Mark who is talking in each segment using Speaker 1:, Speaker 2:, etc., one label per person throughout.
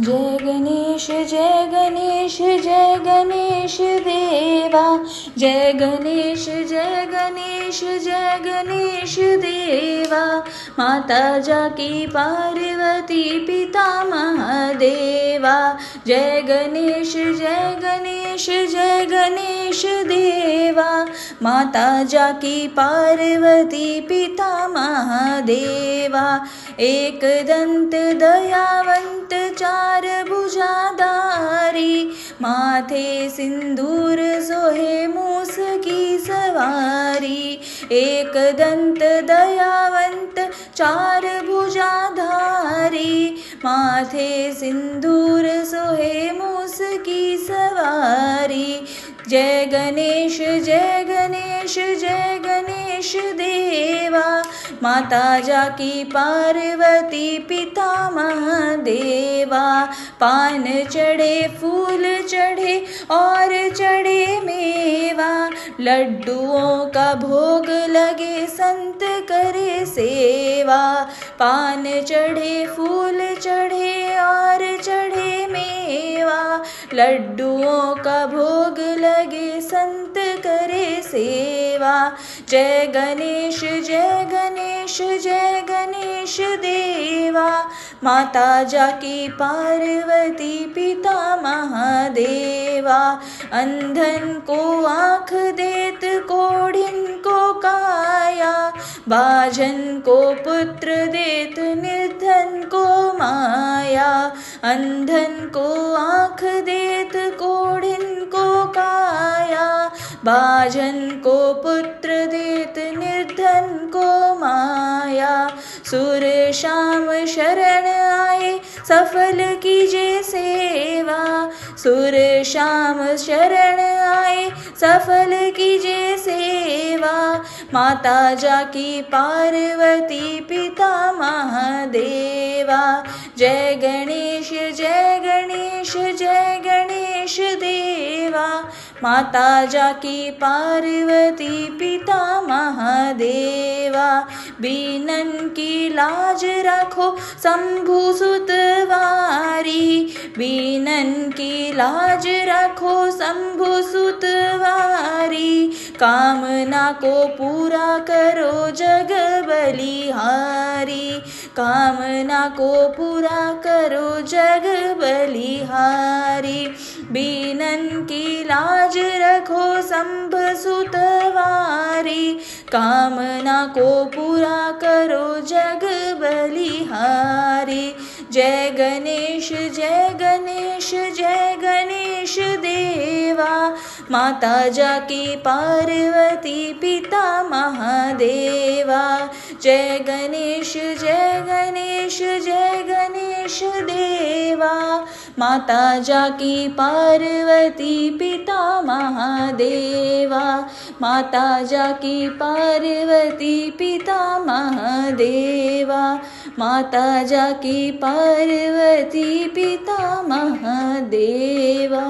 Speaker 1: जय गणेश जय गणेश जय गणेश देवा। जय गणेश जय गणेश जय गणेश देवा। माता जाकी पार्वती पिता महादेवा। जय गणेश जय गणेश जय गणेश देवा। माता जाकी पार्वती पिता महादेवा। एक दंत दयावंत चार भुजाधारी। माथे सिंदूर सोहे मूस की सवारी। एक दंत दयावंत चार भुजाधारी। माथे सिंदूर सोहे मूस की सवारी। जय गणेश जय गणेश जय गणेश देवा। माता जाकी पार्वती पिता महादेवा। पान चढ़े फूल चढ़े और चढ़े मेवा। लड्डुओं का भोग लगे संत करे सेवा। पान चढ़े फूल चढ़े और चढ़े मेवा। लड्डुओं का भोग लगे संत करे सेवा। जय गणेश जय गणेश जय गणेश देवा। माता जाकी पार्वती पिता महादेवा। अंधन को आँख देत कोढ़िन को काया। बाझन को पुत्र देत निर्धन को माया। अंधन को आँख देत कोढ़िन को काया। बाझन को पुत्र देत निर्धन को माया। सुर शाम शरण आए सफल कीजे सेवा। सुर शाम शरण आए सफल कीजे सेवा। माता जाकी पार्वती पिता महादेवा। जय गणेश जय गणेश जय गणेश देवा। माता जाकी पार्वती पिता महादेवा। बीनन की लाज रखो शंभु सुतवारी। बीनन की लाज रखो शंभु सुतवारी। कामना को पूरा करो जग बलिहारी। कामना को पूरा करो जग बलिहारी। बीनन की लाज रखो शंभु सुतवारी। कामना को पूरा करो जग बलिहारी। जय गणेश जय गणेश जय गणेश देवा। माता जाकी पार्वती पिता महादेवा। जय गणेश जय गणेश जय गणेश देवा। माता जाकी पार्वती पिता महादेवा। माता जाकी पार्वती पिता महादेवा। माता जाकी पार्वती पिता महादेवा।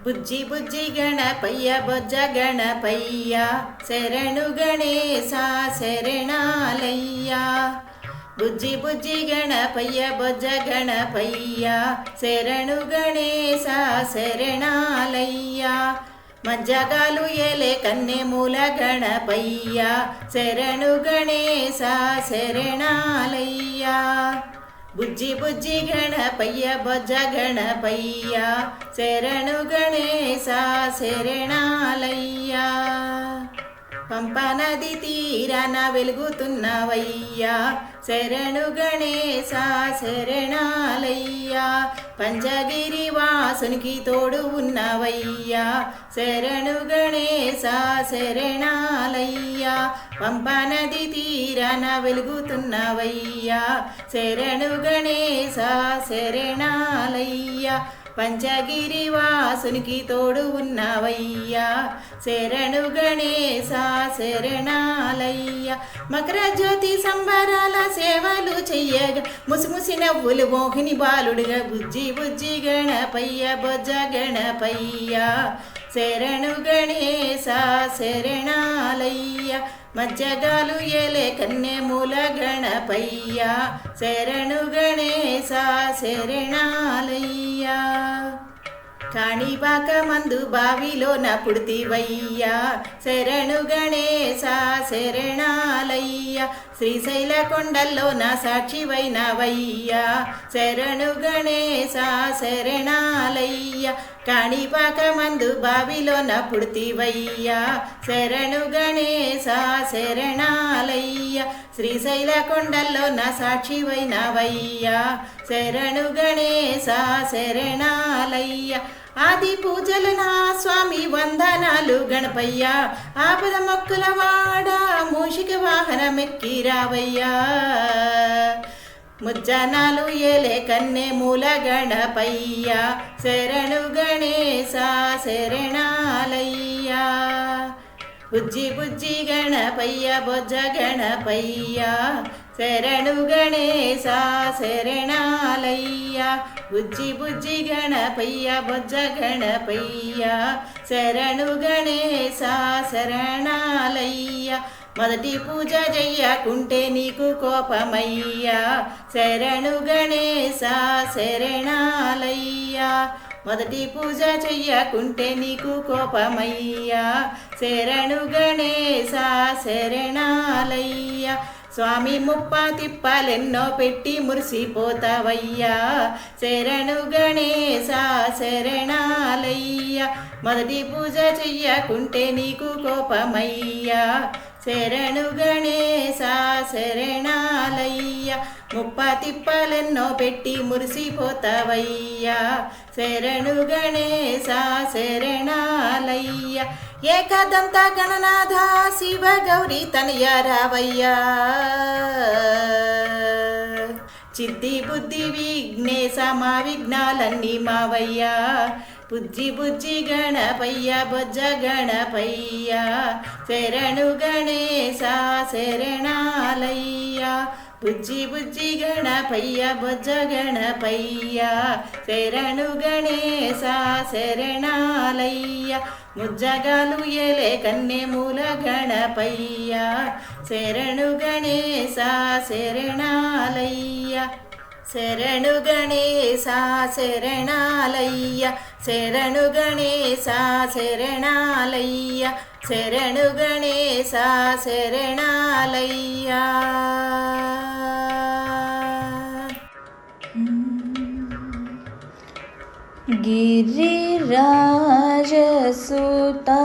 Speaker 2: ಬುಜ್ಜಿ ಬುಜ್ಜಿ ಗಣಪಯ್ಯ ಬೊಜ್ಜ ಗಣಪಯ್ಯ ಶರಣು ಗಣೇಶ ಶರಣಾಲಯ್ಯ. ಬುಜ್ಜಿ ಬುಜ್ಜಿ ಗಣಪಯ್ಯ ಬೊಜ್ಜ ಗಣಪಯ್ಯ ಶರಣು ಗಣೇಶ ಶರಣಾಲಯ್ಯ. ಮಜ್ಜಗಾಲು ಎಲೆ ಕನ್ನೆ ಮೂಲ ಗಣಪಯ್ಯ ಶರಣು ಗಣೇಶ ಶರಣಾಲಯ್ಯ. ಬುಜ್ಜಿ ಬುಜ್ಜಿ ಗಣಪಯ್ಯ ಬೊಜ್ಜ ಗಣಪಯ್ಯ ಶರಣು ಗಣೇಶ ಶರಣಾಲಯ್ಯ. పంపా నది తీరాన వెలుగుతున్నవయ్యా శరణు గణేశ శరణాలయ్యా. పంచగిరి వాసునికి తోడు ఉన్నవయ్యా శరణు గణేశ శరణాలయ్యా. పంపా నది తీరాన వెలుగుతున్నవయ్యా శరణు గణేశ శరణాలయ్యా. పంచగిరి వాసునికి తోడు ఉన్నవయ్యా శరణు గణేశ శరణాలయ్య. మకర జ్యోతి సంబరాల సేవలు చెయ్యగా ముసిముసి నవ్వులు మోహిని బాలుడుగా బుజ్జి బుజ్జి గణపయ్య బొజ్జ గణపయ్య శరణు గణేశ శరణాలయ్య. ಮಜ್ಜಗಾಲು ಎಲೆ ಕನ್ನೆ ಮೂಲ ಗಣಪಯ್ಯ ಶರಣು ಗಣೇಶ ಶರಣಾಲಯ್ಯ కాణిపాక మందు బావిలోన పుడితివయ్యా శరణు గణేశ శరణాలయ్య శ్రీశైల కొండల్లోన సాక్షివైనవయ్యా శరణు గణేశ శరణాలయ్య కాణిపాక మందు బావిలోన పుడితివయ్యా శరణు గణేశ శరణాలయ్య శ్రీశైల కొండల్లోన సాక్షివైనవయ్యా శరణు గణేశ శరణాలయ్య ఆది పూజలు నా స్వామి వందనాలు గణపయ్య ఆపద మొక్కుల వాడ మూషిక వాహనమెక్కి రావయ్యా ముజ్జనాలు ఏలే కన్నె మూల గణపయ్య శరణు గణేశ శరణాలయ్య బుజ్జి బుజ్జి గణపయ్య బొజ్జ గణపయ్య శరణు గణేశ శరణాలయ్య బుజ్జి బుజ్జి గణపయ్య బొజ్జ గణపయ్య శరణు గణేశ శరణాలయ్య మొదటి పూజ చెయ్యకుంటే నీకు కోపమయ్యా శరణు గణేశ శరణాలయ్య మొదటి పూజ చెయ్యకుంటే నీకు కోపమయ్యా శరణు గణేశ శరణాలయ్య స్వామి ముప్ప తిప్పాలెన్నో పెట్టి మురిసిపోతావయ్యా శరణు గణేశ శరణాలయ్య మొదటి పూజ చెయ్యకుంటే నీకు కోపమయ్యా శరణు గణేశ శరణాలయ్య ముప్ప తిప్పలెన్నో పెట్టి మురిసిపోతావయ్యా శరణు గణేశ శరణాలయ్య ఏకదంత గణనాథ శివ గౌరీ తనయ రావయ్యా చిద్ది బుద్ధి విఘ్నేశ మా విఘ్నాలన్నీ మావయ్యా బుజ్జి బుజ్జి గణపయ్య బొజ్జ గణపయ్య శరణు గణేశ శరణాలయ్య బుజ్జి బుజ్జి గణపయ్య బొజ్జ గణపయ్య శరణు గణేశ శరణాలయ్య ముజ్జగాలు ఎలే కన్నె మూల గణపయ్య శరణు గణేశ శరణాలయ్య శరణు గణేశ శరణాలయ్య శరణు గణేశ శరణాలయ్య శరణు గణేశ శరణాలయ్య
Speaker 1: गिरिराजसुता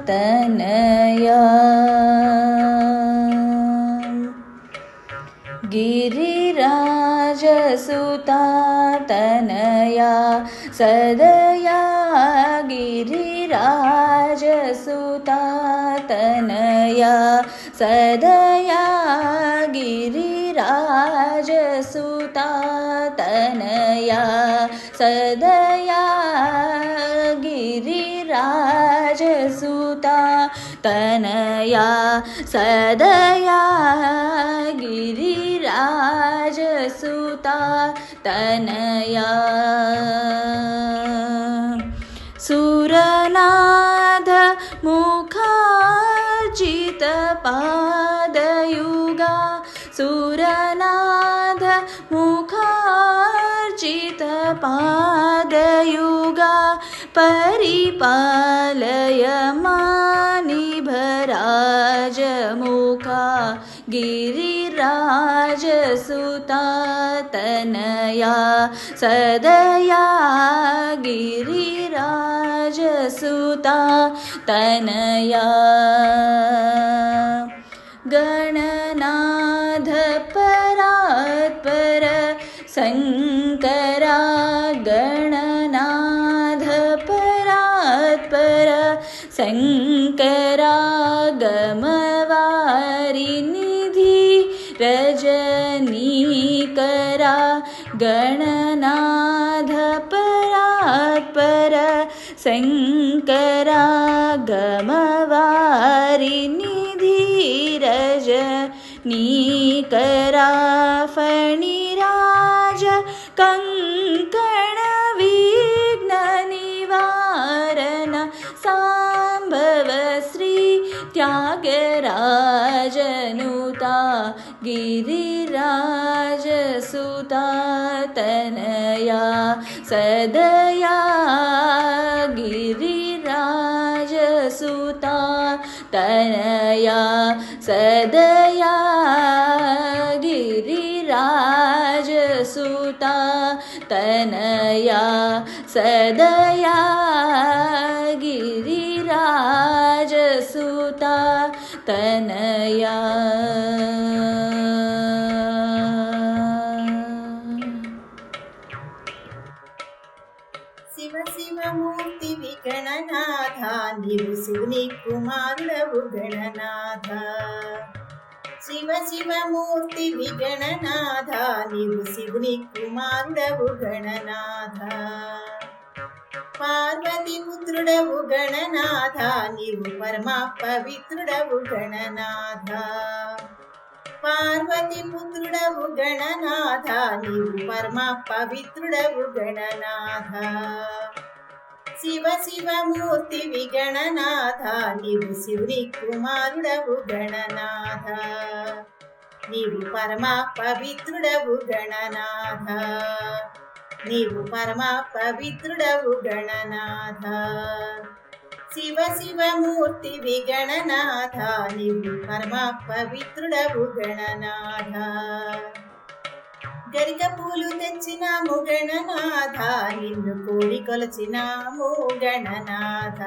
Speaker 1: तनया गिरिराजसुता तनया सदया गिरिराजसुता तनया सदया गिरिराजसुता तनया सदया गिरिराजसुता तनया सदया गिरिराजसुता तनया सुरनाद मुखार्जित पादयुगा सुरनाद मुखार्जित पादयुगा परिपालय मानिभराजमुखा गिरिराजसुता तनया सदया गिरिराजसुता तनया गणनाथ परात्पर शङ्करा गणनाथ परात्पर शङ्करा गमवारिनिधि रजनीकरा गणनाथ परात्पर शङ्करा गमवारिनिधि रजनीकरा फणिराज कंकण विघ्न निवारण सांभव श्री त्यागरा राजनुता गिरिराजसुता तनया सदया गिरिराजसुता तनया सदया गिरिराजसुता तनया सदया गिरिराजसुता तनया।
Speaker 2: శివ శివ మూర్తి విగణనాథ నీవు శివుని కుమారుడవు గణనాథ. శివ శివ మూర్తి విగణనాథ నీవు శివుని కుమారుడవు గణనాథ. పార్వతి పుత్రుడవు గణనాథ నీవు పరమ పవిత్రుడవు గణనాథ. పార్వతి పుత్రుడవు గణనాథ నీవు పరమ పవిత్రుడవు గణనాథ. శివ శివ మూర్తి విగణనాథ నీవు శివుని కుమారుడవు గణనాథ. నీవు పరమ పవిత్రుడవు గణనాథ. నీవు పరమ పవిత్రుడవు గణనాథ. శివ శివ మూర్తి విగణనాథ నీవు పరమ పవిత్రుడవు గణనాథ. గరిక పూలు తెచ్చినాము గణనాథ నిన్ను కోడి కొలచినాము గణనాథ.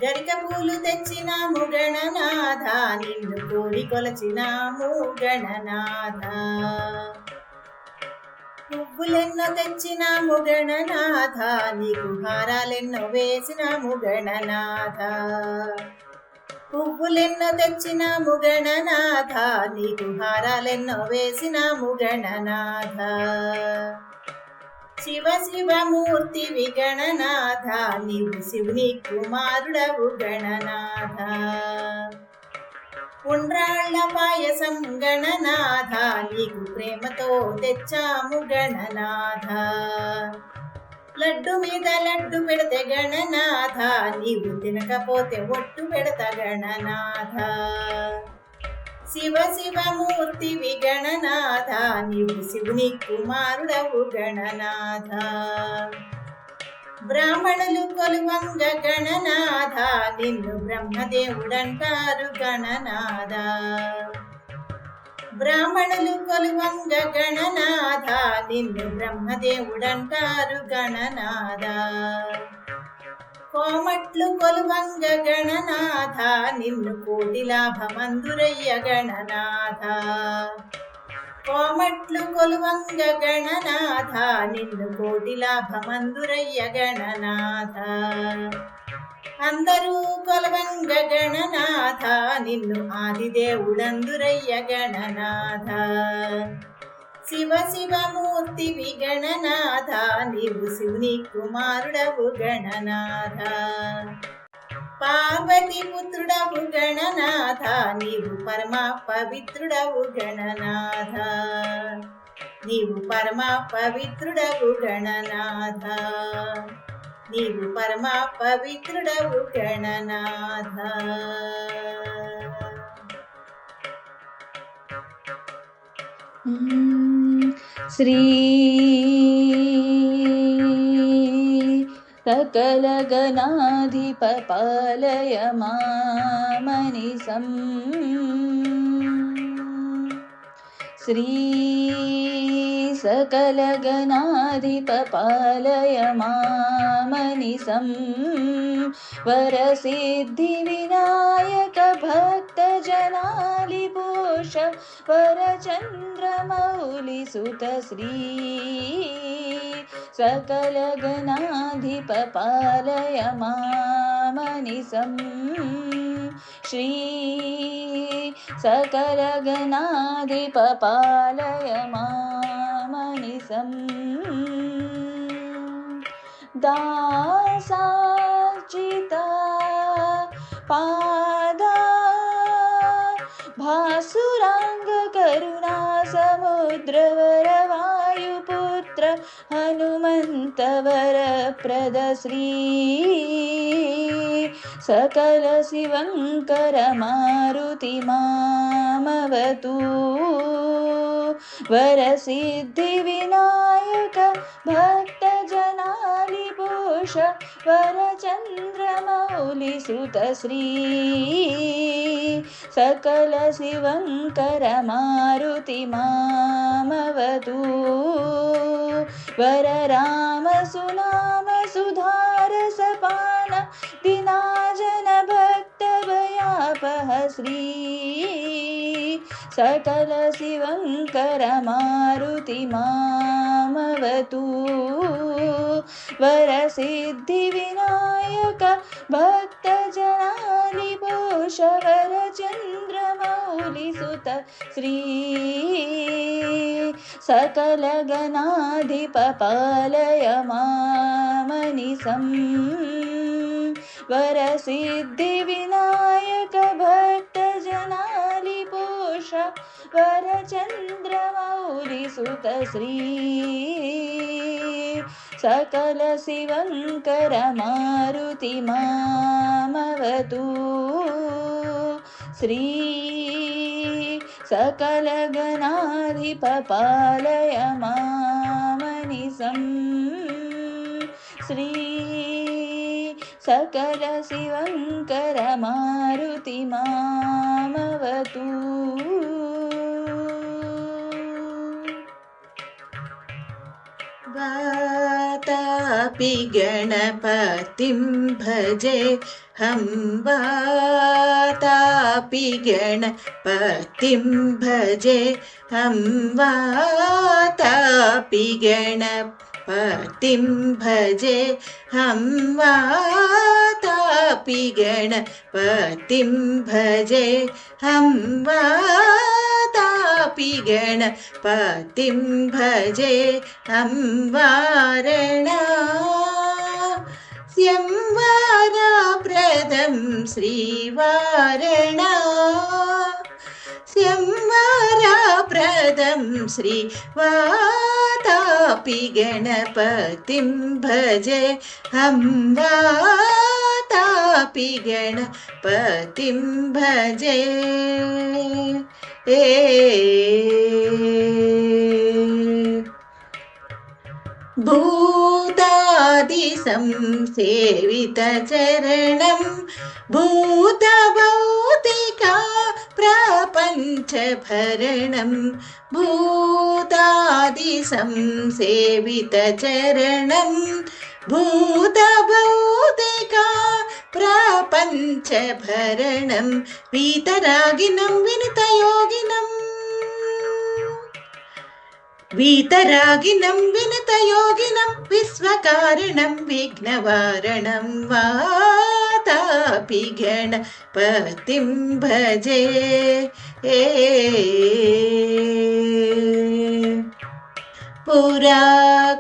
Speaker 2: గరిక పూలు తెచ్చినాము గణనాథ నిన్ను కోడి కొలచినాము గణనాథ. పువ్వులెన్నో తెచ్చినాము గణనాథ నీకు హారాలెన్నో వేసినాము గణనాథ. పువ్వులెన్నో తెచ్చినాము గణనాథ నీకు హారాలెన్నో వేసినాము గణనాథ. శివ శివ మూర్తి విగణనాథ నీవు శివుని కుమారుడవు గణనాథ. ఉండ్రాళ్ళ పాయసం గణనాథ నీకు ప్రేమతో తెచ్చాము గణనాథ. లడ్డు మీద లడ్డు పెడితే గణనాథ నీవు తినకపోతే ఒట్టు పెడత గణనాథ. శివ శివ మూర్తి విగణనాథ నీవు శివుని కుమారుడవు గణనాథ. బ్రాహ్మణులు కొలువంగ గణనాథ నిన్ను బ్రహ్మదేవుడంటారు గణనాథ. బ్రాహ్మణులు కొలువంగ గణనాథ నిన్ను బ్రహ్మదేవుడంటారు గణనాథ. కోమట్లు కొలువంగ గణనాథ నిన్ను కోటి లాభమందురయ్య గణనాథ. కోమట్లు కొలువంగ గణనాథ నిన్ను కోటి లాభమందురయ్య గణనాథ. అందరూ కొలవంగ గణనాథ నిన్ను ఆదిదేవుడందురయ్య గణనాథ. శివ శివ మూర్తి విగణనాథ నీవు శివుని కుమారుడవు గణనాథ. పార్వతి పుత్రుడవు గణనాథ నీవు పరమ పవిత్రుడవు గణనాథ. నీవు పరమ పవిత్రుడవు గణనాథ. నీవు పరమ పవిత్రుడవు గణనాథ.
Speaker 1: శ్రీ सकलगणाधिप पालय मामनिशम् श्री सकलगणाधिप पालय मामनिशम् वरसिद्धिविनायक भक्तजनालिभूष वरचन्द्रमौलिसुत श्री सकलगणाधिप पालय मामनिशम् श्री सकलगणाधिप पालय मामनिशम् दासार्चिता पादा भासुरांग करुणा समुद्रवर वायुपुत्र हनुमंत वरप्रद श्री सकल शिवङ्कर मारुति मामवतु वरसिद्धिविनायक भक्तजनालिपोष वरचन्द्रमौलिसुत श्री सकल शिवङ्कर मारुति मामवतु वर राम सुनाम सुधारसपान दिनाजन भक्त भयापह श्री सकल शिवङ्कर मारुति मामवतु वर सिद्धिविनायक भक्तजनालिपोष वर चन्द्रमौलिसुत श्री सकल गणाधिप पालय मामनिशं वर सिद्धिविनायक भक्तजनालिपोष वर चन्द्रमौलिसुत श्री सकल शिवङ्कर मारुति मामवतु श्री सकल गणाधिप पालय मामनिशं श्री सकल शिवङ्कर मारुति मामवतु
Speaker 2: वातापि गणपतिं भजे हम वातापि गणपतिं भजे हम वातापि गणपतिं भजे हम वातापि गणपतिं भजे हम वातापि गणपतिं भजे हम वारणा संवारप्रदं श्रीवारणा संवारप्रदं श्रीवातापि गणपतिं भजे हम वातापि गणपतिं भजे भूतादिसंसेवितचरणं भूतभौतिका प्रपञ्चभरणं भूतादिसंसेवितचरणं भूतभौतिका प्रपञ्चभरणं वीतरागिनं विनितयोगिनं वीतरागिनं विनतयोगिनं विश्वकारणं विघ्नवारणं वातापि गणपतिं भजे पुरा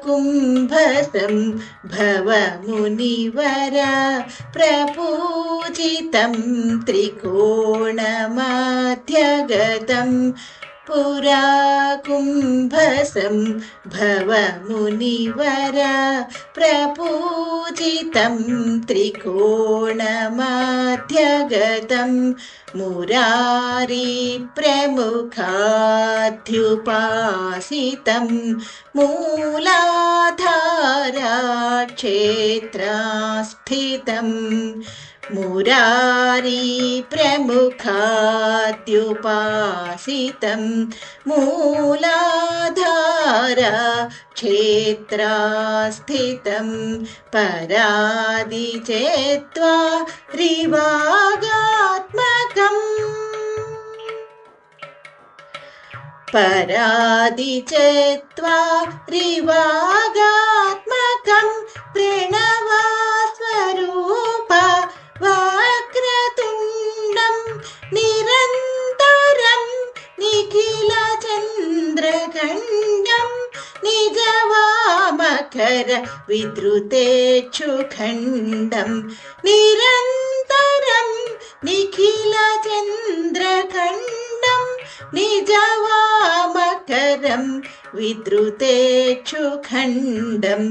Speaker 2: कुम्भसम्भवमुनिवर प्रपूजितं त्रिकोणमाध्यगतं पुरा कुम्भसम्भवमुनिवर प्रपूजितं त्रिकोणमाध्यगतं मुरारी प्रमुखाद्युपासितं मूलाधाराक्षेत्रास्थितं मुरारी प्रमुखाद्युपासितं मूलाधाराक्षेत्रास्थितं परादिचेत्वा रिवागात्मकम् परादिचेत्वा रिवागात्मकं प्रणवस्वरूप वक्रतुण्डं निरन्तरं निखिलचन्द्रखण्डं निजवामकर विद्रुतेक्षुखण्डं निरन्तरं निखिलचन्द्रखण्डं निजवामकरं विद्रुतेक्षुखण्डं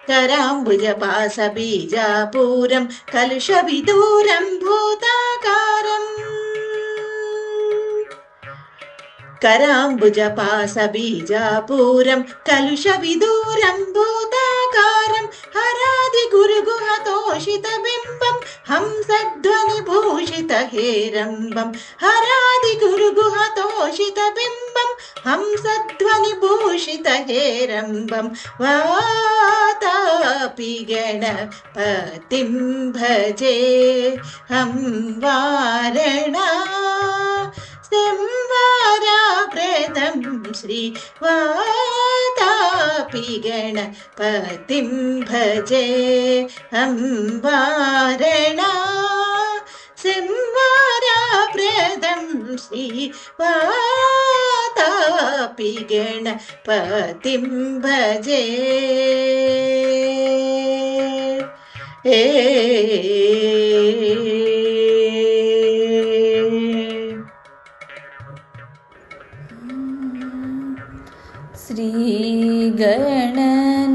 Speaker 2: कराम्बुजपाशबीजापूरं कलुषविदूरं भूताकारम् कराम्बुजपाशबीजापूरं कलुषविदूरं भूताकारं हरादिगुरुगुहतोषितबिम्बं हंसध्वनिभूषितहेरम्बं हरादिगुरुगुहतोषितबिम्बं हंसध्वनिभूषितहेरम्बं वातापि गणपतिं भजे हं वारणा संवाराप्रदं श्रीवातापि गणपतिं भजे हं वारणा संवाराप्रदं श्रीवातापि गणपतिं भजे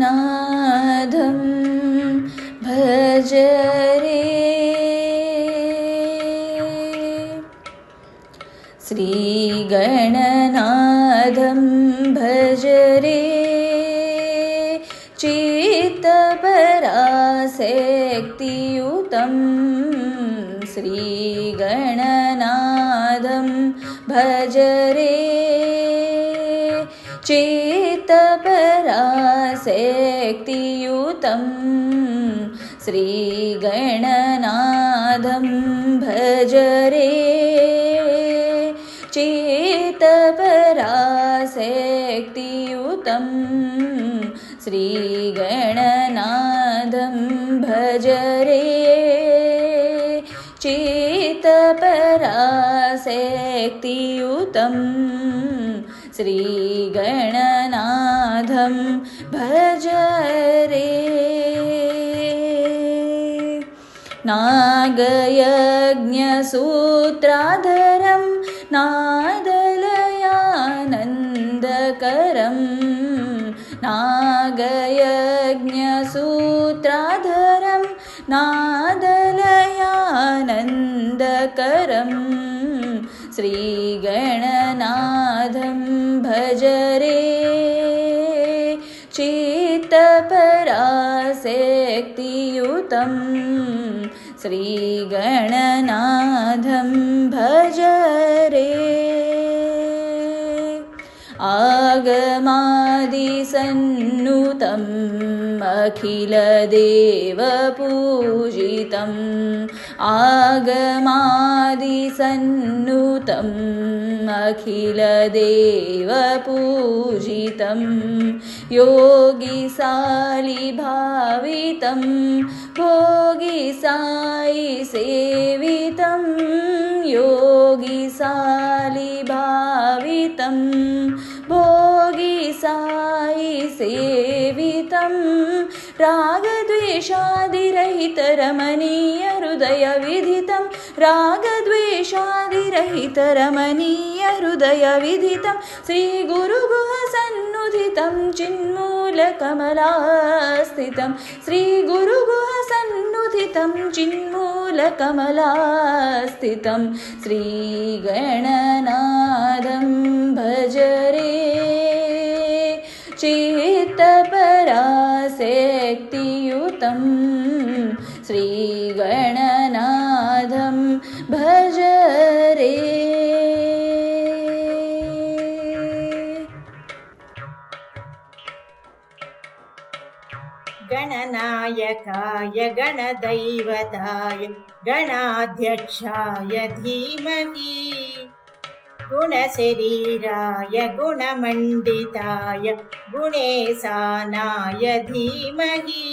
Speaker 1: श्रीगणनाथं भज रे श्रीगणनाथं भज रे चित्तपराशक्तियुतं श्रीगणनाथं भज रे चित्तपराशक्तियुतं श्रीगणनाथं भज रे चित्तपराशक्तियुतं श्रीगणनाथं भज रे चित्तपराशक्तियुतं श्रीगणनाथं भज रे नागयज्ञसूत्राधरं नादलयानन्दकरं नागयज्ञसूत्राधरं नादलयानन्दकरं श्रीगणनाथं भज रे चित्तपराशक्तियुतं श्रीगणनाथं भज रे आगमादिसन्नुतम् अखिलदेवपूजितम् आगमादिसन्नुतम् अखिलदेवपूजितं योगिशालिभावितं भोगिसायि सेवितं योगिशालिभावितं भोगिसायि सेवितं रागद्वेषादिरहितरमणीयहृदयविदितं रागद्वेषादिरहितरमणीयहृदयविदितं श्रीगुरुगुहसन्नुदितं चिन्मूलकमलास्थितं श्रीगुरुगुहसन्नुदितं चिन्मूलकमलास्थितं श्रीगणनाथं भज रे चित्तपराशक्तियुतं श्रीगणनाथं भज रे
Speaker 2: गणनायकाय गणदैवताय गणाध्यक्षाय धीमहि गुणशरीराय गुणमण्डिताय गुणेशानाय धीमहि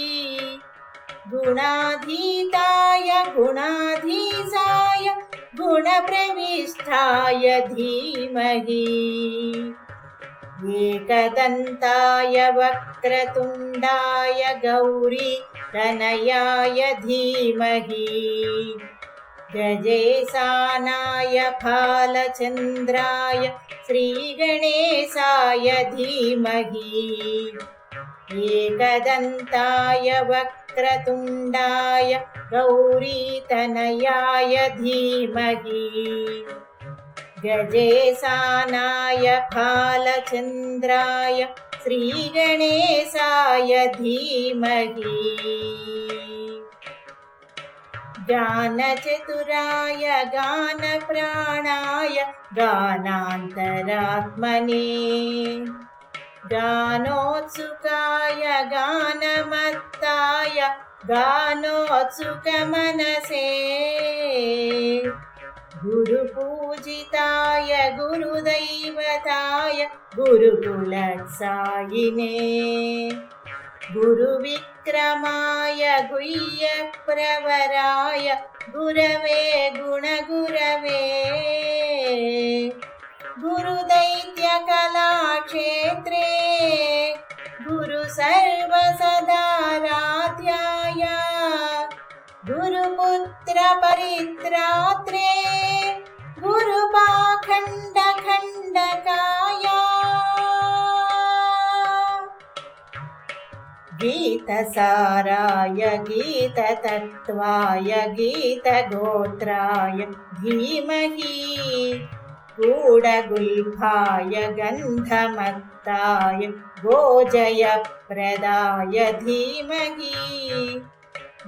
Speaker 2: गुणाधीताय गुणाधीशाय गुणप्रविष्टाय धीमहि एकदन्ताय वक्रतुण्डाय गौरी तनयाय धीमहि गजेशानाय फालचन्द्राय श्रीगणेशाय धीमहि एकदन्ताय वक्रतुण्डाय गौरीतनयाय धीमहि गजेशानाय फालचन्द्राय श्रीगणेशाय धीमहि गानचतुराय गानप्राणाय गानान्तरात्मने गानोत्सुकाय गानमत्ताय गानोत्सुकमनसे गुरुपूजिताय गुरुदैवताय गुरुकुलसायिने गुरुविक्रमाय गुह्यप्रवराय गुरवे गुणगुरवे गुरुदैत्यकलाक्षेत्रे गुरुसर्वसदाराध्याय गुरुपुत्रपरित्रात्रे गुरुपाखण्डखण्डकाय गीतसाराय गीततत्त्वाय गीतगोत्राय धीमहि गूढगुल्फाय गन्धमत्ताय गोजयप्रदाय धीमहि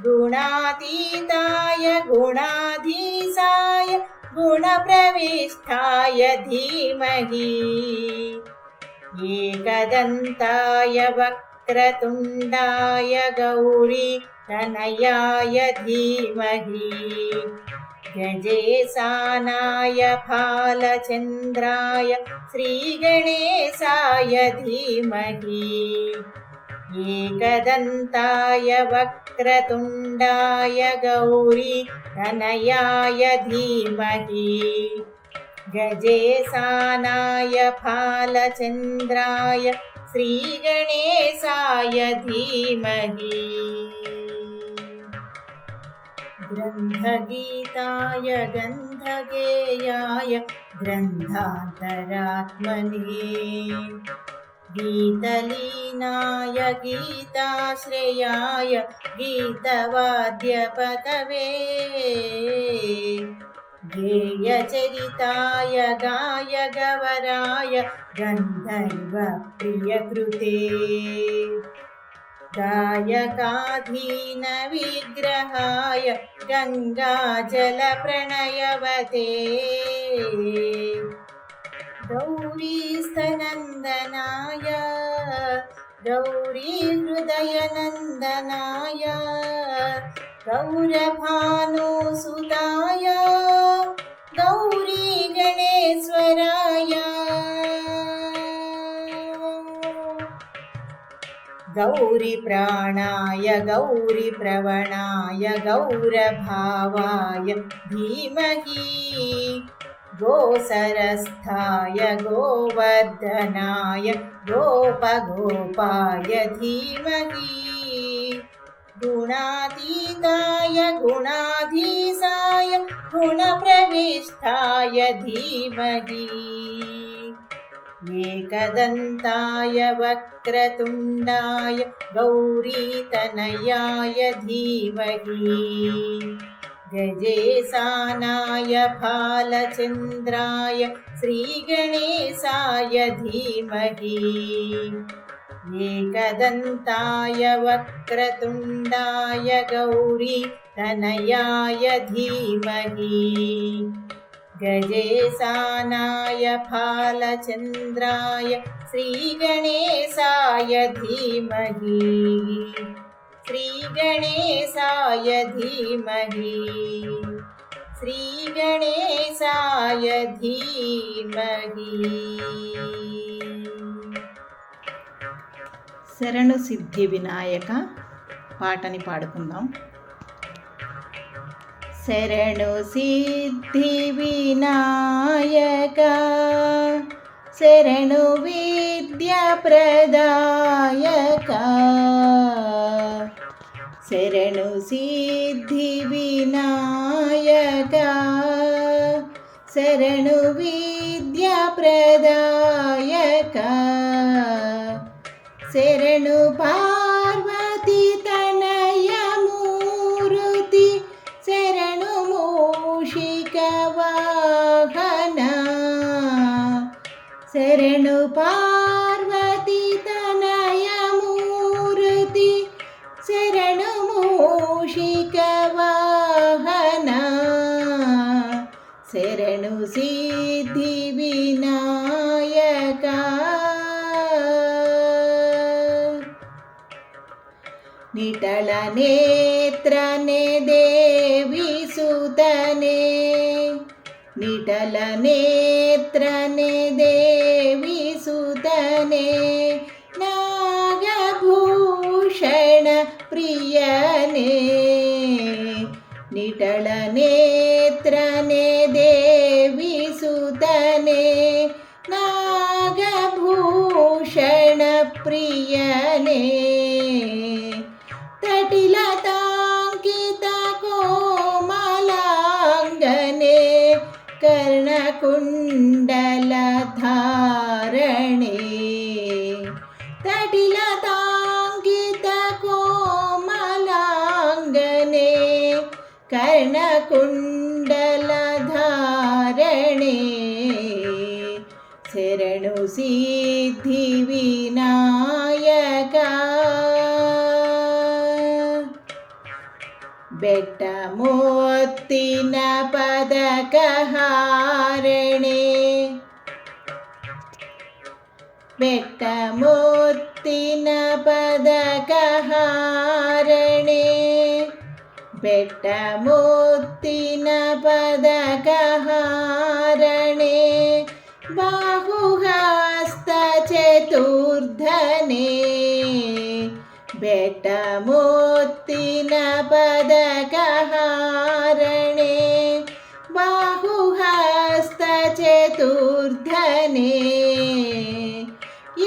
Speaker 2: गुणातीताय गुणाधीशाय गुणप्रविष्टाय धीमहि एकदन्ताय वक्रतुण्डाय गौरीतनयाय धीमहि गजेशानाय फालचन्द्राय श्रीगणेशाय धीमहि एकदन्ताय वक्रतुण्डाय गौरीतनयाय धीमहि गजेशानाय फालचन्द्राय श्रीगणेशाय धीमहि ग्रन्थगीताय गन्धगेयाय ग्रन्थान्तरात्मने गीतलीनाय गीताश्रयाय गीतवाद्यपतवे गेयचरिताय गायगवराय गन्धर्वप्रियकृते गायकाधीनविग्रहाय गङ्गाजलप्रणयवते गौरीस्तनन्दनाय गौरीहृदयनन्दनाय गौरभानुसुताय गौरीगणेश्वराय गौरीप्राणाय गौरीप्रवणाय गौरभावाय धीमहि गोसरस्थाय गोवर्धनाय गोपगोपाय धीमहि गुणातीताय गुणाधीशाय गुणप्रविष्टाय धीमहि एकदन्ताय वक्रतुण्डाय गौरीतनयाय धीमहि गजेशानाय फालचन्द्राय श्रीगणेशाय धीमहि एकदन्ताय वक्रतुण्डाय गौरीतनयाय धीमहि गजेशानाय फालचन्द्राय श्रीगणेशाय धीमहि श्रीगणेशाय धीमहि श्रीगणेशाय धीमहि
Speaker 3: శరణు సిద్ధి వినాయక పాటని పాడుకుందాం. శరణు సిద్ధి వినాయక శరణు విద్య ప్రదాయక శరణు సిద్ధి వినాయక శరణు విద్య ప్రదాయక శరణు పార్వతీ తనయ మూర్తి శరణు మూషిక వాహన శరణు పార్వతీ తనయ మూర్తి శరణు మూషిక వాహన శరణు సిద్ధి వినాయక నిటల నేత్రనే దేవి సుతనే నిటల నేత్రనే దేవి సుతనే నాగభూషణ ప్రియనే నిటల నేత్రనే దేవి సుతనే నాగభూషణ ప్రియనే తటిలతాంకిత కోమలాంగనే కర్ణకుండలధారణే తటిలతాంకిత కోమలాంగనే కర్ణకుండలధారణే శరణు సిద్ధి వినాయక ಬೆಟ್ಟಮೋತ್ತಿನ ಪದಕಹಾರಣೆ ಬೆಟ್ಟಮೋತ್ತಿನ ಪದಕಹಾರಣೆ ಬೆಟ್ಟಮೋತ್ತಿನ ಪದಕಹಾರಣೆ ಬಾಹುಹಸ್ತ ಚತುರ್ಧನೆ ಬೆಟ್ಟಮೋತ್ತಿನ ಪದಕಹಾರಣೆ ಬಾಹುಹಸ್ತ ಚತುರ್ಧನೆ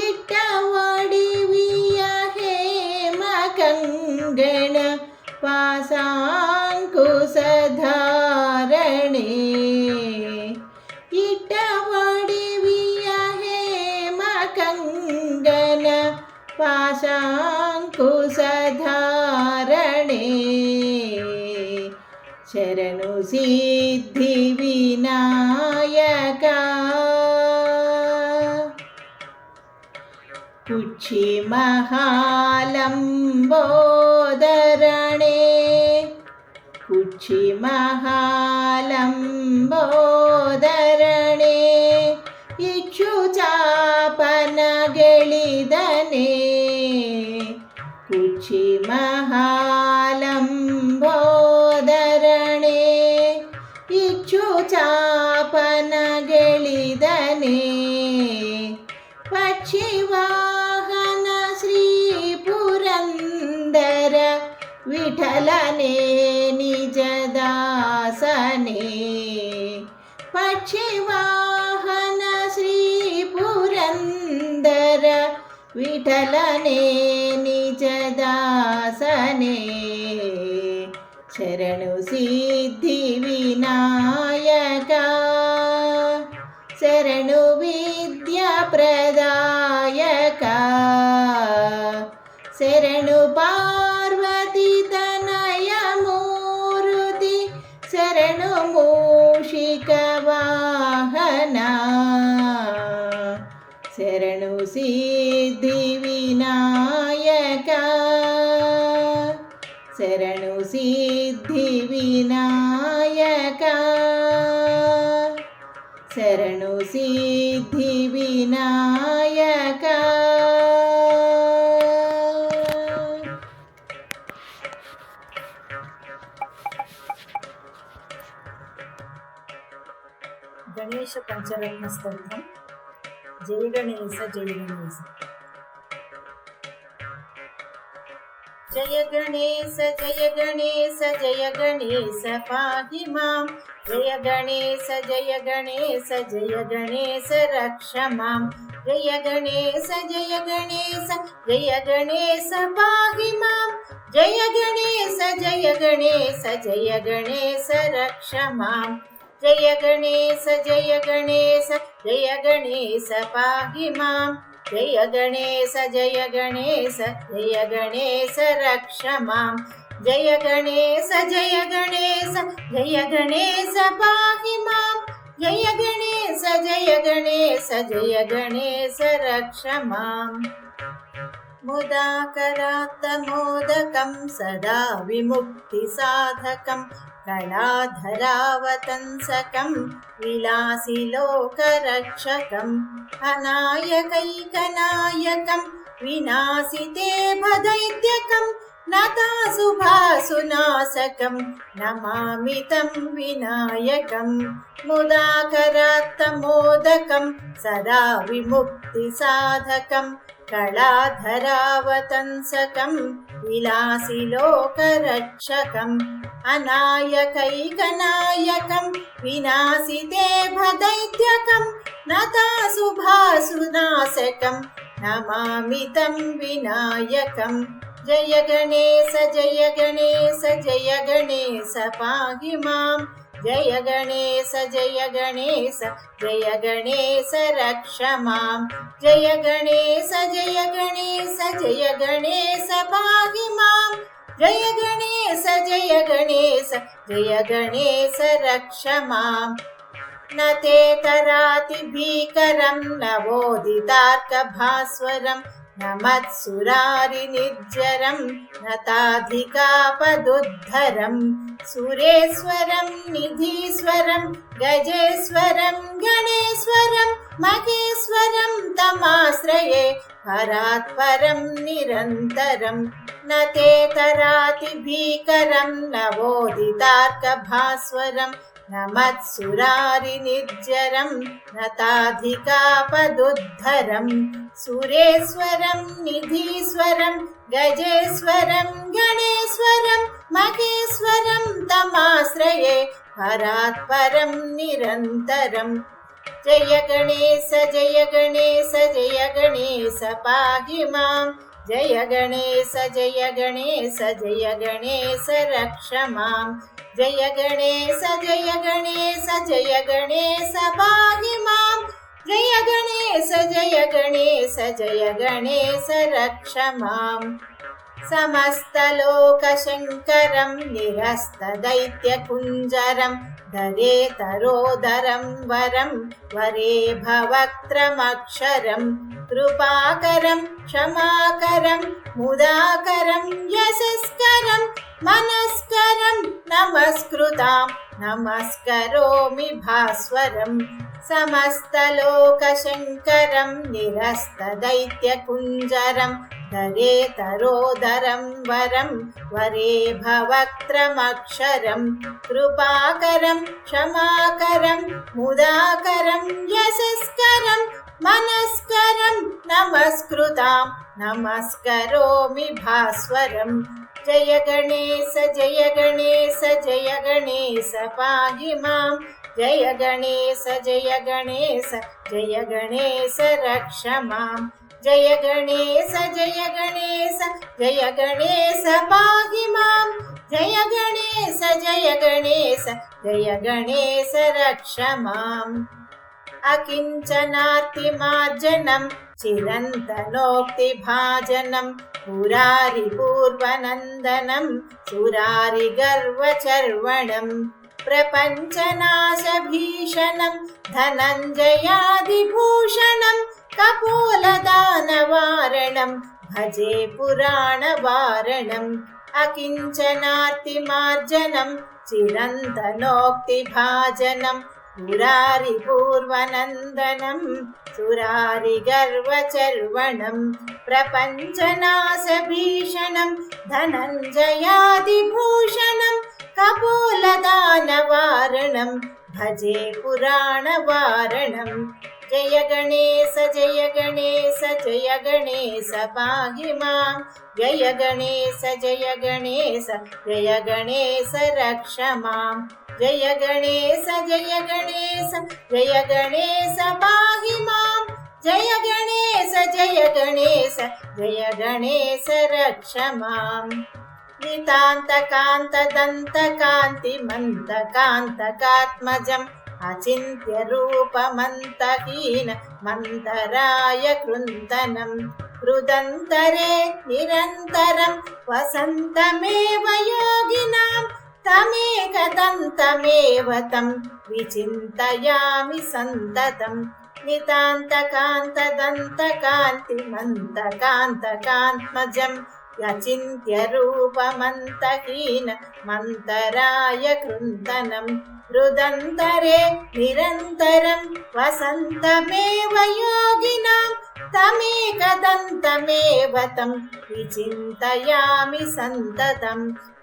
Speaker 3: ಇಟ್ಟ ಒಡಿವಿಯ ಹೇಮ ಕಂಗಣ ಪಾಸಾಂಕುಶಧಾರಣೆ ಇಟ್ಟ ಒಡಿವಿಯ ಹೇಮ ಕಂಗಣ ಪಾಶಾಂಕುಶಧಾರಣೆ ಶರಣು ಸಿದ್ಧಿ ವಿನಾಯಕ ಕುಕ್ಷಿ ಮಹಾಲಂಬೋದರಣೆ ಕುಕ್ಷಿ ಮಹಾಲಂಬೋದರಣೆ ಇಕ್ಷು ಚಾಪನ ಗೆಳಿದನೆ ಕುಕ್ಷಿ ಮಹಾಲಂಬೋದರಣೆ ಇಕ್ಷು ಚಾಪನ ಗೆಳಿದನೆ ಪಕ್ಷಿವಾಹನ ಶ್ರೀ ಪುರಂದರ ವಿಠಲನೆ ನಿಜದಾಸನೆ ಪಕ್ಷಿವಾಹನ ಶ್ರೀ ಪುರಂದರ ವಿಠಲನೆ ನಿಜದಾಸನೆ ಶರಣು ಸಿದ್ಧಿ ವಿನಾಯಕ ಶರಣು ವಿದ್ಯಾ ಪ್ರದಾಯಕ ಶರಣು ಪಾರ್ವತಿ ತನಯ ಮೂರ್ತಿ ಶರಣು ಮೂಷಿಕ ವಾಹನ ಶರಣು ಸಿದ್ಧಿ ವಿನಾಯಕ ಶರಣು ಸಿದ್ಧಿ ವಿನಾಯಕ ಶರಣು ಸಿದ್ಧಿ ವಿನಾಯಕ
Speaker 4: ಗಣೇಶ ಪಂಚರತ್ನ ಸ್ತೋತ್ರಂ. ಜಯ ಗಣೇಶ ಜಯ ಗಣೇಶ.
Speaker 2: ಜಯ ಗಣೇಶ ಜಯ ಗಣೇಶ ಜಯ ಗಣೇಶ ಪಾಹಿ ಮಾಂ ಜಯ ಗಣೇಶ ಜಯ ಗಣೇಶ ಜಯ ಗಣೇಶ ರಕ್ಷ ಮಾಂ ಜಯ ಗಣೇಶ ಜಯ ಗಣೇಶ ಜಯ ಗಣೇಶ ಪಾಹಿ ಮಾಂ ಜಯ ಗಣೇಶ ಜಯ ಗಣೇಶ ಜಯ ಗಣೇಶ ರಕ್ಷ ಮಾಂ ಜಯ ಗಣೇಶ ಜಯ ಗಣೇಶ ಜಯ ಗಣೇಶ ಪಾಹಿ ಮಾಂ जय गणेश जय गणेश रक्ष मां जय गणेश पाहि मां जय गणेश रक्ष मां मुदाकरात्तमोदकं सदा विमुक्तिसाधकं कलाधरावतंसकं विलासिलोकरक्षकम् अनायकैकनायकं विनाशिते भदैत्यकं नतासुभासुनाशकं नमामि तं विनायकं मुदाकरात्तमोदकं सदा विमुक्तिसाधकं कलाधरावतंसकं विलासिलोकरक्षकम् अनायकैकनायकं विनाशिते भदैत्यकं नतासुभासुनाशकं नमामि तं विनायकं जय गणेश पाहि मां जय गणेश रक्ष मां जय गणेश पाहि मां जय गणेश रक्ष मां न ते तराति भीकरं नवोदितार्कभास्वरं न मत्सुरारिनिर्जरं न ताधिकापदुद्धरं सुरेश्वरं निधीश्वरं गजेश्वरं गणेश्वरं महेश्वरं तमाश्रये परात् परं निरन्तरं न ते तराति भीकरं नवोदितार्कभास्वरं न मत्सुरारिनिर्जरं न ताधिकापदुद्धरं सुरेश्वरं निधीश्वरं गजेश्वरं गणेश्वरं महेश्वरं तमाश्रये परात् परं निरन्तरं जय गणेश पाहि मां जय गणेश रक्ष मां जय गणेश पाहि मां जय गणेश रक्ष मां समस्तलोकशङ्करं निरस्तदैत्यकुञ्जरं धरेतरोदरं वरं वरे भवक्त्रमक्षरं कृपाकरं क्षमाकरं मुदाकरं यशस्करं मनस्करं नमस्कृतां नमस्करोमि भास्वरं समस्तलोकशङ्करं निरस्तदैत्यकुञ्जरं धरेतरोदरं वरं वरे भवक्त्रमक्षरं कृपाकरं क्षमाकरं मुदाकरं यशस्करं मनस्करं नमस्कृतां नमस्करोमि भास्वरं जय गणेश पाहि मां जय गणेश रक्ष मां जय गणेश पाहि मां जय गणेश रक्ष माम् अकिञ्चनार्तिमार्जनं चिरन्तनोक्तिभाजनं पुरारिपूर्वनन्दनं सुरारिगर्वचर्वणं प्रपञ्चनाशभीषणं धनञ्जयादिभूषणं कपोलदानवारणं भजे पुराणवारणम् अकिञ्चनार्तिमार्जनं चिरन्तनोक्तिभाजनं पुरारिपूर्वनन्दनं सुरारिगर्वचर्वणं प्रपञ्चनाशभीषणं धनञ्जयादिभूषणं कपोलदानवारणं भजे पुराणवारणम् जय गणेश पाहि मां जय गणेश रक्ष मां जय गणेश पाहि मां जय गणेश रक्ष मां नितान्तकान्तदन्तकान्तिमन्तकान्तकात्मजं అచింత్య రూపమంతహీన మంతరాయ కృంతనం హృదంతరే నిరంతరం వసంతమేవ యోగినాం తమేకదంతమేవ తం విచింతయామి సంతతం నితాంతకాంతదంతకాంతిమంతకాంతకాంత్మజం యచింత్య రూపమంతహీన మంతరాయ కృంతనం హృదంతరే నిరంతరం వసంతమేవ యోగినాం తమేకదంతమేవ తం విచింతయామి సంతతం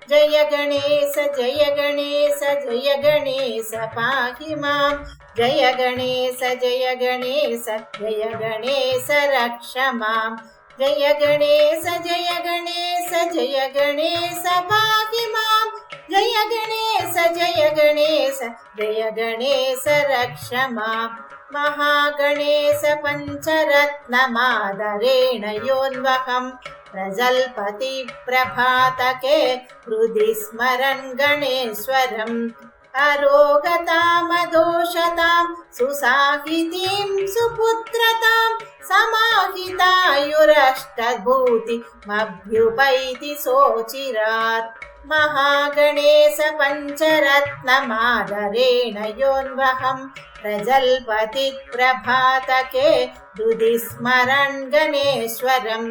Speaker 2: జయ గణేశ జయ గణేశ జయ గణేశ పాహి మాం జయ గణేశ జయ గణేశ జయ గణేశ రక్ష మాం జయ గణేశ జయ గణేశ జయ గణేశ పాహి మాం జయ గణేశ జయ గణేశ జయ గణేశ రక్ష మాం మహాగణేశ పంచరత్నమాదరేణ యోన్వహం ప్రజల్పతి ప్రభాతకే హృది స్మరన్ గణేశ్వరం అరోగతామదోషతాం సుసాహితీం సుపుత్రతాం సమాహితాయురష్టభూతి మభ్యుపైతి సోచిరాత్ మహాగణేశ పంచరత్నమాదరేణ యోన్వహం ప్రజల్పతి ప్రభాతకే హృది స్మరన్ గణేశ్వరం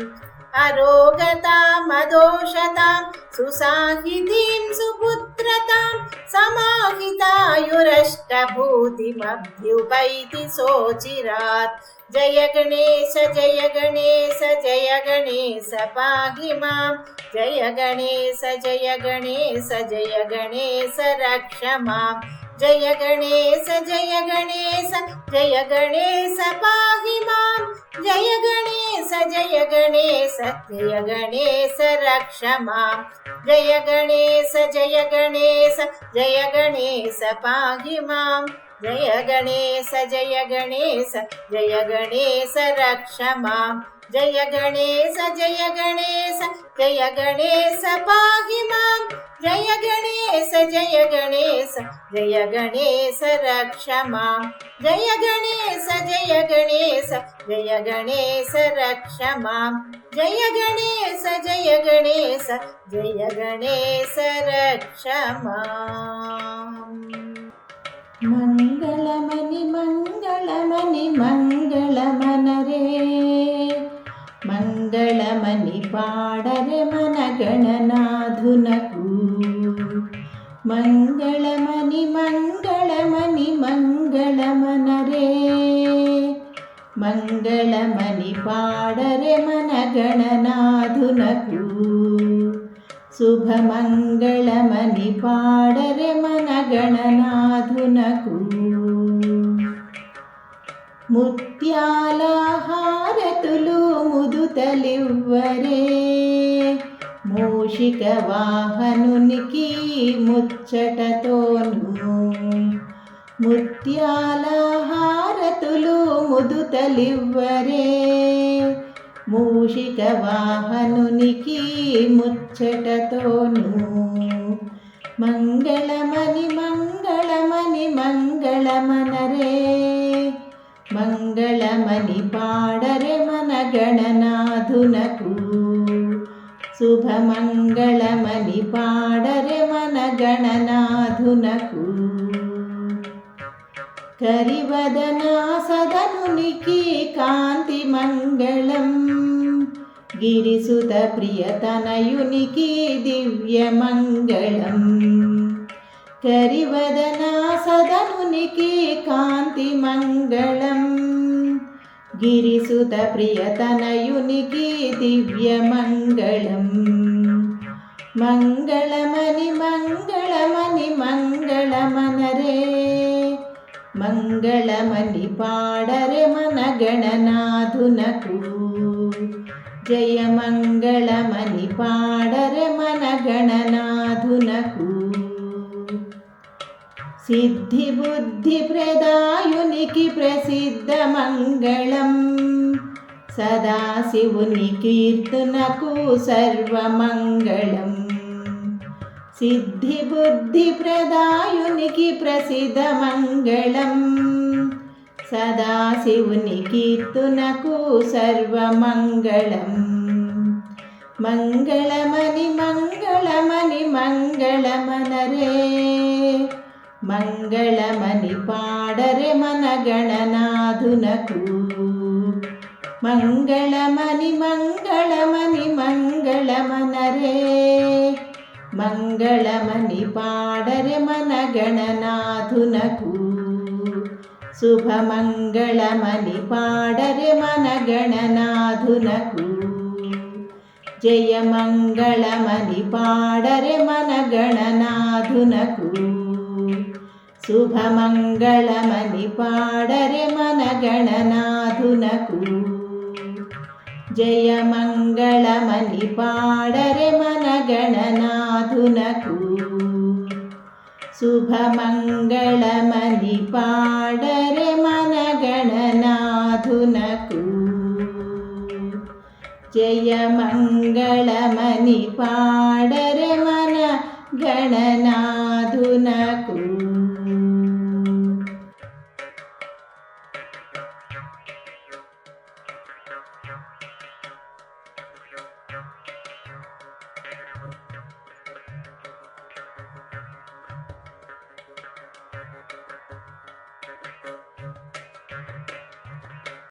Speaker 2: అరోగతామదోషతాం సుసాహితీం సుపుత్రతాం సమాహితాయురష్టభూతిమభ్యుపైతి సోచిరాత్ జయ గణేశ జయ గణేశ జయ గణేశ పాహి మాం జయ గణేశ జయ గణేశ జయ గణేశ రక్ష మాం జయ గణేశ జయ గణేశ జయ గణేశ పాహి మాం జయ గణేశ జయ గణేశ జయ గణేశ రక్ష మాం జయ గణేశ జయ గణేశ జయ గణేశ పాహి మాం జయ గణేశ జయ గణేశ జయ గణేశ రక్ష మాం జయ గణేశ జయ గణేశ జయ గణేశ పాహి మాం జయ గణేశ జయ గణేశ జయ గణేశ రక్ష మాం జయ గణేశ జయ గణేశ జయ గణేశ రక్ష మాం జయ గణేశ జయ గణేశ జయ గణేశ రక్ష మాం
Speaker 3: మంగళమని మంగళమని మంగళమనరే మంగళమని పాడరే మన గణనాథునకు మంగళమని మంగళమని మంగళమనరే మంగళమని పాడరే మన గణనాథునకు శుభమంగళమని పాడరే మన గణనాథునకు ముత్యాల హారతులు ముదుతలివ్వరే మూషిక వాహనునికి ముచ్చటతోను ముత్యాల హారతులు ముదుతలివ్వరే మూషిక వాహనునికి ముచ్చటతోను మంగళమని మంగళమని మంగళమనరే మంగళమని పాడరే మన గణనాథునకు శుభమంగళమని పాడరే మన గణనాథునకు కరివదన సదనునికి కాంతి మంగళం గిరిసుత ప్రియతనయునికి దివ్య మంగళం కరివదన సదనునికి కాంతి మంగళం గిరిసుత ప్రియతనయునికి దివ్య మంగళం మంగళమని మంగళమని మంగళమనరే మంగళమని పాడరే మన గణనాథునకు జయ మంగళమని పాడరే మన గణనాథునకు సిద్ధి బుద్ధి ప్రదాయునికి ప్రసిద్ధ మంగళం సదాశివుని కీర్తనకు సర్వమంగళం సిద్ధిబుద్ధిప్రదాయునికి ప్రసిద్ధ మంగళం సదాశివుని కీర్తునకు సర్వమంగళం మంగళమని మంగళమని మంగళమనరే మంగళమని పాడరే మన గణనాథునకు మంగళమని మంగళమని మంగళమనరే మంగళమని పాడరే మన గణనాథునకు శుభమంగళమని పాడరే మన గణనాథునకు జయమంగళమని పాడరే మన గణనాథునకు శుభమంగళమని పాడరే మన గణనాథునకు జయమంగళమని పాడరే మన గణనాథునకు శుభమంగళమని పాడరే మన గణనాథునకు జయమంగళమని పాడరే మన గణనాథునకు